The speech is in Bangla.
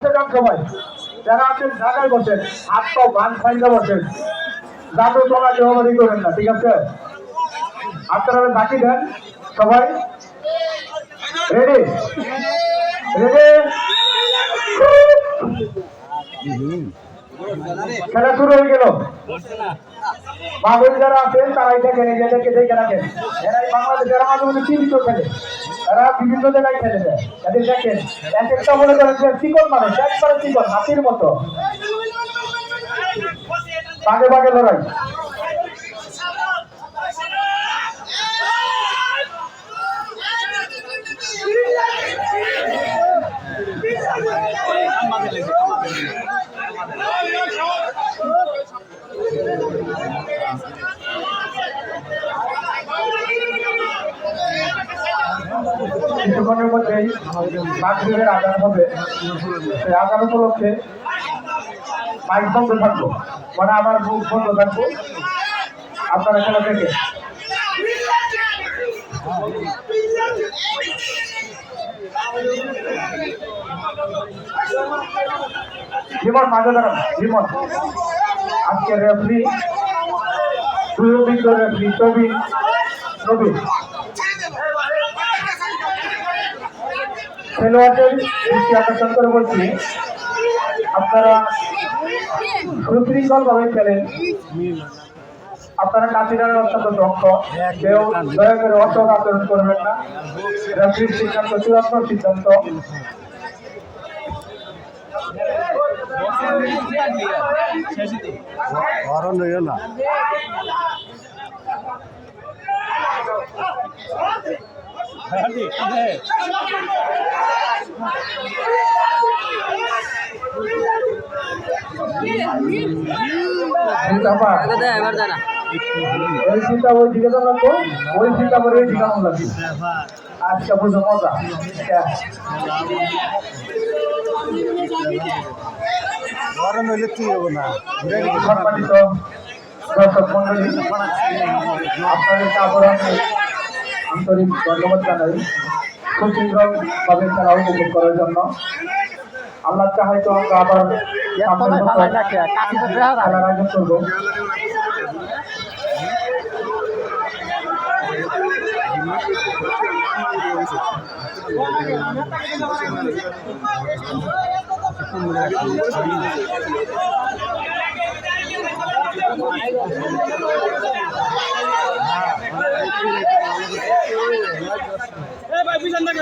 সবাই যারা আছেন ঢাকায় বসেন, হাত পা বান ফাইন্দা বসেন, জাদু তোলা জবাবাদি করেন না, ঠিক আছে? আপনারা বাকি দেন সবাই। রেডি রেডি, খেলা শুরু হয়ে গেল। বাবুল যারা আছেন তারা এটা খেলে, এদেরকে দেখে রাখেন। এরাই বাংলাদেশের মাঝে মধ্যে টিভিতেও খেলে, এরা বিভিন্ন জায়গায় খেলে দেয়। এদের দেখেন এক একটা মনে করেন যে চিকন মানুষ, একবারে চিকন হাতির মতো, বাগে বাগে লড়াই। কিছুক্ষণের মধ্যেই মাগরিবের আজান হবে। সেই আজান উপলক্ষে মাইক বন্ধ থাকবো, মানে আমার মুখ বন্ধ থাকবো, আপনারা খেলা থেকে জীবন মাঝে দাঁড়ান। জীবন আজকে রেফারি দুই অভিজ্ঞ রেফারি তবিন নবীন, খেলোয়াড়দের দৃষ্টি আকর্ষণ করে বলছি, আপনারা সুশৃঙ্খল ভাবে খেলেন। আপনারা কাঠিনার অত্যন্ত দক্ষ, কেউ দয়া করে অসৎ আচরণ করবেন না। রেফারির সিদ্ধান্ত চূড়ান্ত সিদ্ধান্ত। ওই চিন্তা ওই দিকে তো লাগবো, ওই চিন্তা করে ওই দিকে লাগবে। আজকে বুঝো মজা। সম্মানিত দর্শক মন্ডলী, আপনাদেরকে আবার আন্তরিক ধন্যবাদ জানাই সুশৃঙ্খল ভাবে খেলা উপভোগ করার জন্য। আল্লাহ চাহে তো আমরা আবার খেলার আয়োজন করবো। ভাই পিছন থেকে